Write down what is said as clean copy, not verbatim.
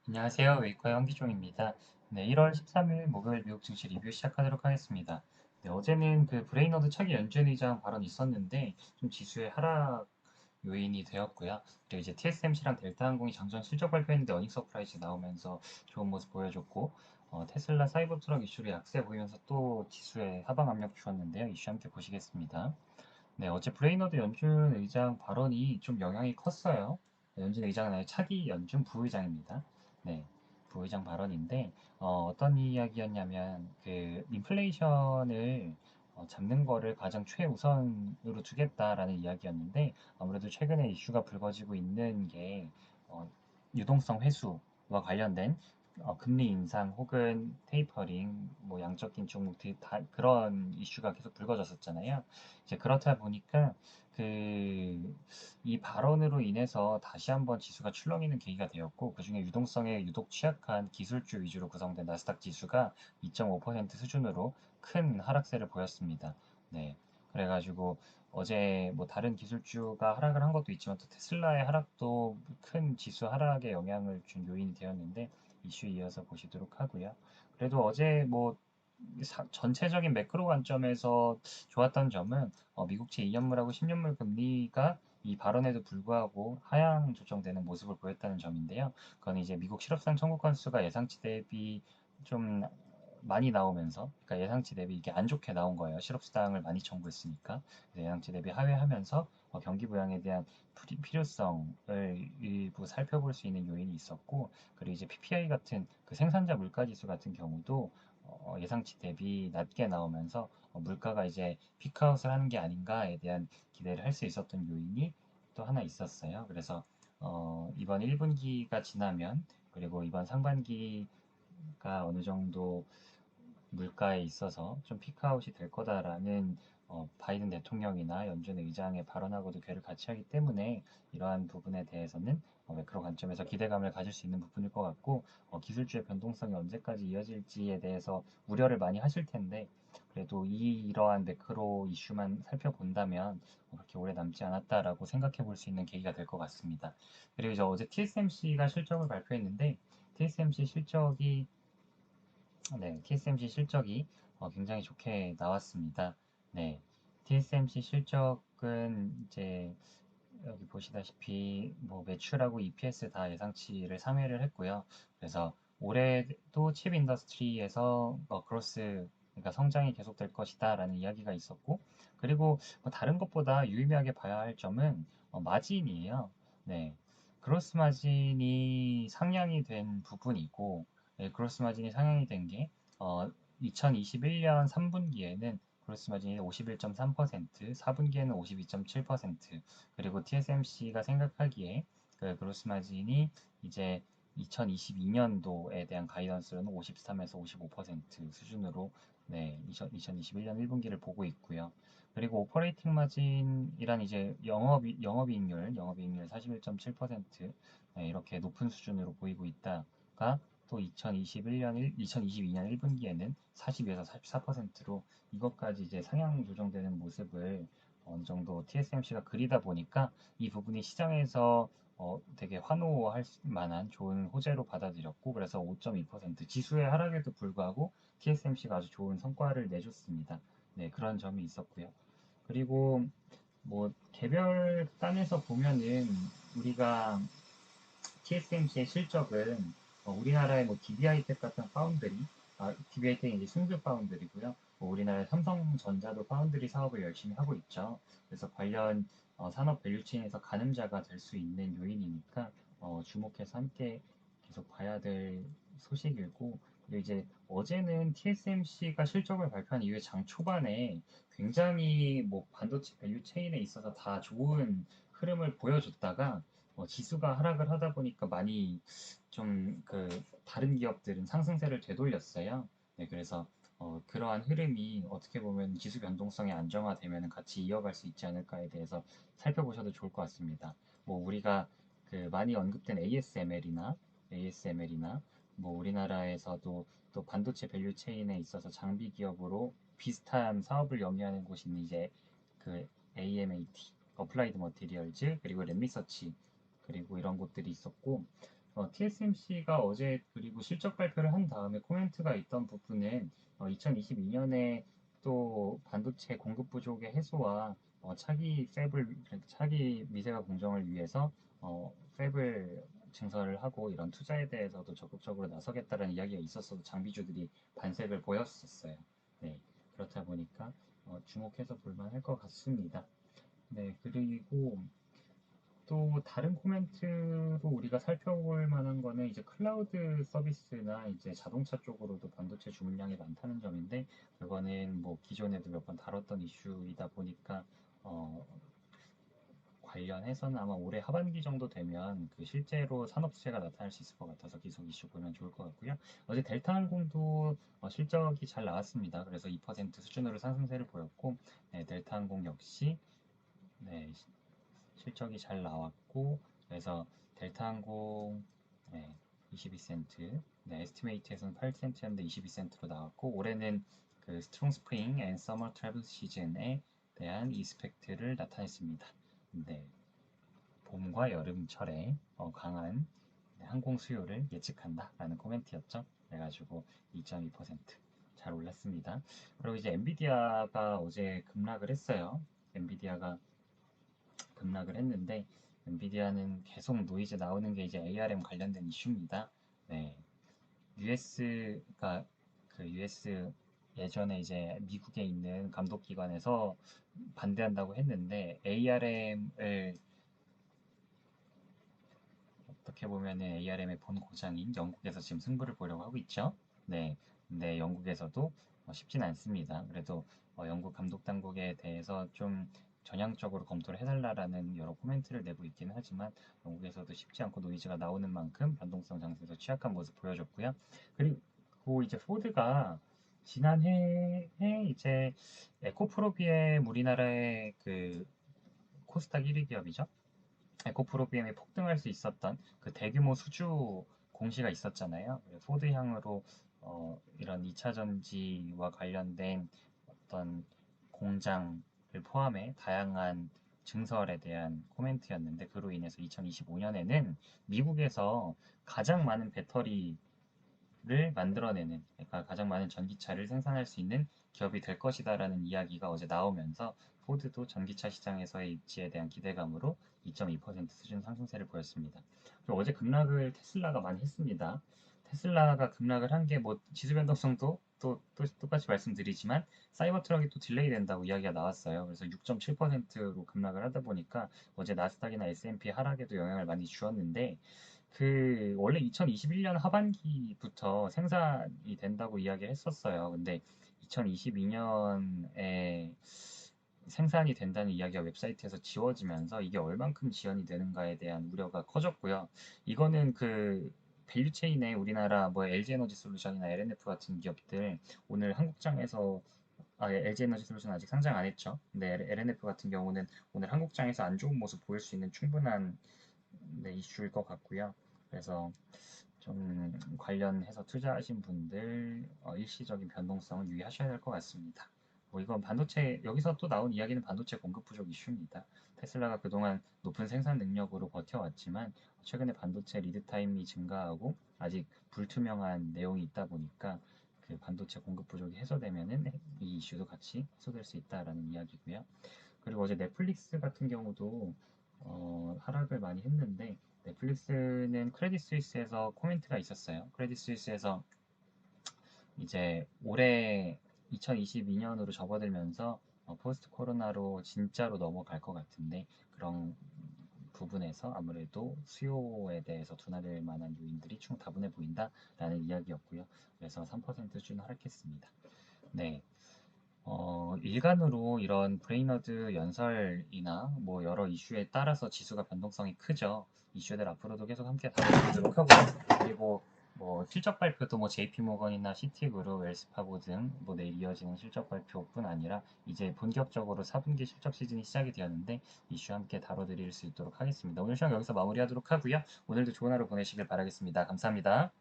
안녕하세요. 웨이커의 황기종입니다. 네, 1월 13일 목요일 미국 증시 리뷰 시작하도록 하겠습니다. 네, 어제는 그 브레이너드 차기 연준 의장 발언이 있었는데 좀 지수의 하락 요인이 되었고요. 그리고 이제 TSMC랑 델타항공이 장전 실적 발표했는데 어닝 서프라이즈 나오면서 좋은 모습 보여줬고 테슬라 사이버트럭 이슈로 약세 보이면서 또 지수에 하방 압력 주었는데요. 이슈 함께 보시겠습니다. 네, 어제 브레이너드 연준 의장 발언이 좀 영향이 컸어요. 네, 연준 의장은 아니라 차기 연준 부의장입니다. 네, 부의장 발언인데 떤 이야기였냐면 그 인플레이션을 잡는 거를 가장 최우선으로 두겠다라는 이야기였는데 아무래도 최근에 이슈가 불거지고 있는 게 어, 유동성 회수와 관련된 금리 인상 혹은 테이퍼링, 뭐 양적 긴축, 다 그런 이슈가 계속 불거졌었잖아요. 이제 그렇다 보니까 그 이 발언으로 인해서 다시 한번 지수가 출렁이는 계기가 되었고 그중에 유동성에 유독 취약한 기술주 위주로 구성된 나스닥 지수가 2.5% 수준으로 큰 하락세를 보였습니다. 네. 그래가지고 어제 뭐 다른 기술주가 하락을 한 것도 있지만 또 테슬라의 하락도 큰 지수 하락에 영향을 준 요인이 되었는데 이슈 이어서 보시도록 하고요. 그래도 어제 뭐 전체적인 매크로 관점에서 좋았던 점은 미국채 2년물하고 10년물 금리가 이 발언에도 불구하고 하향 조정되는 모습을 보였다는 점인데요. 그건 이제 미국 실업상 청구 건수가 예상치 대비 좀 많이 나오면서, 그러니까 예상치 대비 이게 안 좋게 나온 거예요. 실업수당을 많이 청구했으니까. 그래서 예상치 대비 하회하면서 경기 부양에 대한 필요성을 일부 살펴볼 수 있는 요인이 있었고, 그리고 이제 PPI 같은 그 생산자 물가지수 같은 경우도 예상치 대비 낮게 나오면서 물가가 이제 피크아웃을 하는 게 아닌가에 대한 기대를 할 수 있었던 요인이 또 하나 있었어요. 그래서 이번 1분기가 지나면 그리고 이번 상반기가 어느 정도 물가에 있어서 좀 피크아웃이 될 거다라는 바이든 대통령이나 연준 의장의 발언하고도 괴를 같이 하기 때문에 이러한 부분에 대해서는 매크로 관점에서 기대감을 가질 수 있는 부분일 것 같고 기술주의 변동성이 언제까지 이어질지에 대해서 우려를 많이 하실 텐데 그래도 이러한 매크로 이슈만 살펴본다면 그렇게 오래 남지 않았다라고 생각해 볼 수 있는 계기가 될 것 같습니다. 그리고 이제 어제 TSMC가 실적을 발표했는데 TSMC 실적이 TSMC 실적이 굉장히 좋게 나왔습니다. 네, TSMC 실적은 이제 여기 보시다시피 뭐 매출하고 EPS 다 예상치를 상회를 했고요. 그래서 올해도 칩 인더스트리에서 그로스 그러니까 성장이 계속될 것이다라는 이야기가 있었고 그리고 뭐 다른 것보다 유의미하게 봐야 할 점은 마진이에요. 네, 그로스 마진이 상향이 된 부분이고 그로스 마진이 상향이 된 게 2021년 3분기에는 그로스 마진이 51.3%, 4분기에는 52.7%, 그리고 TSMC가 생각하기에 그 그로스 마진이 이제 2022년도에 대한 가이던스로는 53에서 55% 수준으로 2021년 1분기를 보고 있고요. 그리고 오퍼레이팅 마진이란 이제 영업이익률 41.7% 이렇게 높은 수준으로 보이고 있다가 또 2022년 1분기에는 42에서 44%로 이것까지 이제 상향 조정되는 모습을 어느 정도 TSMC가 그리다 보니까 이 부분이 시장에서 되게 환호할 만한 좋은 호재로 받아들였고 그래서 5.2% 지수의 하락에도 불구하고 TSMC가 아주 좋은 성과를 내줬습니다. 네, 그런 점이 있었고요. 그리고 뭐 개별 단에서 보면은 우리가 TSMC의 실적은 우리나라의 뭐 DB하이텍 같은 파운드리, DB하이텍이 이제 승주 파운드리고요. 뭐 우리나라의 삼성전자도 파운드리 사업을 열심히 하고 있죠. 그래서 관련 산업 밸류체인에서 가늠자가 될 수 있는 요인이니까 주목해서 함께 계속 봐야 될 소식이고 그리고 이제 어제는 TSMC가 실적을 발표한 이후에 장 초반에 굉장히 뭐 반도체 밸류체인에 있어서 다 좋은 흐름을 보여줬다가 지수가 하락을 하다 보니까 많이 좀 그 다른 기업들은 상승세를 되돌렸어요. 네, 그래서 그러한 흐름이 어떻게 보면 지수 변동성이 안정화되면 같이 이어갈 수 있지 않을까에 대해서 살펴보셔도 좋을 것 같습니다. 뭐 우리가 그 많이 언급된 ASML이나 뭐 우리나라에서도 또 반도체 밸류 체인에 있어서 장비 기업으로 비슷한 사업을 영위하는 곳이 이제 그 AMAT, 어플라이드 머티리얼즈 그리고 랩리서치 그리고 이런 곳들이 있었고 TSMC가 어제 그리고 실적 발표를 한 다음에 코멘트가 있던 부분은 2022년에 또 반도체 공급 부족의 해소와 차기 미세화 공정을 위해서 팹을 증설을 하고 이런 투자에 대해서도 적극적으로 나서겠다는 이야기가 있었어도 장비주들이 반색을 보였었어요. 네, 그렇다 보니까 주목해서 볼만할 것 같습니다. 네, 그리고 또 다른 코멘트로 우리가 살펴볼 만한 거는 이제 클라우드 서비스나 이제 자동차 쪽으로도 반도체 주문량이 많다는 점인데 그거는 뭐 기존에도 몇 번 다뤘던 이슈이다 보니까 어, 관련해서는 아마 올해 하반기 정도 되면 그 실제로 산업재해가 나타날 수 있을 것 같아서 계속 이슈 보면 좋을 것 같고요. 어제 델타항공도 실적이 잘 나왔습니다. 그래서 2% 수준으로 상승세를 보였고, 네, 델타항공 역시 네, 실적이 잘 나왔고, 그래서 델타항공 네, 22센트, 네, 에스티메이트에서는 8센트였는데 22센트로 나왔고, 올해는 그 스트롱 스프링 앤 서머 트래블 시즌에 대한 이스펙트를 나타냈습니다. 네, 봄과 여름철에 강한 항공 수요를 예측한다라는 코멘트였죠. 그래가지고 2.2%잘 올랐습니다. 그리고 이제 엔비디아가 어제 급락을 했어요. 엔비디아가 급락을 했는데 엔비디아는 계속 노이즈 나오는 게 이제 ARM 관련된 이슈입니다. 네, US가 그 US 예전에 이제 미국에 있는 감독기관에서 반대한다고 했는데 ARM을 어떻게 보면은 ARM의 본 고장인 영국에서 지금 승부를 보려고 하고 있죠. 네, 근데 영국에서도 쉽진 않습니다. 그래도 영국 감독 당국에 대해서 좀 전향적으로 검토를 해달라라는 여러 코멘트를 내고 있기는 하지만 영국에서도 쉽지 않고 노이즈가 나오는 만큼 변동성 장세에서 취약한 모습 보여줬고요. 그리고 이제 포드가 지난해에 이제 에코프로비엠 우리나라의 그 코스닥 1위 기업이죠. 에코프로비엠이 폭등할 수 있었던 그 대규모 수주 공시가 있었잖아요. 포드향으로 이런 2차 전지와 관련된 어떤 공장을 포함해 다양한 증설에 대한 코멘트였는데 그로 인해서 2025년에는 미국에서 가장 많은 배터리를 만들어내는 그러니까 가장 많은 전기차를 생산할 수 있는 기업이 될 것이다라는 이야기가 어제 나오면서 포드도 전기차 시장에서의 입지에 대한 기대감으로 2.2% 수준 상승세를 보였습니다. 그리고 어제 급락을 테슬라가 많이 했습니다. 테슬라가 급락을 한 게 뭐 지수 변동성도 또 똑같이 말씀드리지만 사이버 트럭이 또 딜레이 된다고 이야기가 나왔어요. 그래서 6.7%로 급락을 하다 보니까 어제 나스닥이나 S&P 하락에도 영향을 많이 주었는데 그 원래 2021년 하반기부터 생산이 된다고 이야기를 했었어요. 근데 2022년에 생산이 된다는 이야기가 웹사이트에서 지워지면서 이게 얼만큼 지연이 되는가에 대한 우려가 커졌고요. 이거는 그 밸류체인에 우리나라 뭐 LG에너지 솔루션이나 LNF 같은 기업들 오늘 한국장에서 LG에너지 솔루션 아직 상장 안 했죠. 근데 LNF 같은 경우는 오늘 한국장에서 안 좋은 모습 보일 수 있는 충분한 네, 이슈일 것 같고요. 그래서 좀 관련해서 투자하신 분들 일시적인 변동성을 유의하셔야 될 것 같습니다. 뭐 이건 반도체 여기서 또 나온 이야기는 반도체 공급 부족 이슈입니다. 테슬라가 그동안 높은 생산 능력으로 버텨왔지만 최근에 반도체 리드 타임이 증가하고 아직 불투명한 내용이 있다 보니까 그 반도체 공급 부족이 해소되면은 이 이슈도 같이 해소될 수 있다라는 이야기고요. 그리고 어제 넷플릭스 같은 경우도 하락을 많이 했는데 넷플릭스는 크레딧 스위스에서 코멘트가 있었어요. 크레딧 스위스에서 이제 올해 2022년으로 접어들면서 포스트 코로나로 진짜로 넘어갈 것 같은데 그런 부분에서 아무래도 수요에 대해서 둔화될 만한 요인들이 충다분해 보인다라는 이야기였고요. 그래서 3% 수준 하락했습니다. 네, 일간으로 이런 브레이너드 연설이나 뭐 여러 이슈에 따라서 지수가 변동성이 크죠. 이슈들 앞으로도 계속 함께 다뤄보도록 하고요. 그리고 뭐 실적 발표도 뭐 JP 모건이나 시티그룹, 웰스파고 등 뭐 내일 이어지는 실적 발표뿐 아니라 이제 본격적으로 4분기 실적 시즌이 시작이 되었는데 이슈 함께 다뤄드릴 수 있도록 하겠습니다. 오늘 시간 여기서 마무리하도록 하고요. 오늘도 좋은 하루 보내시길 바라겠습니다. 감사합니다.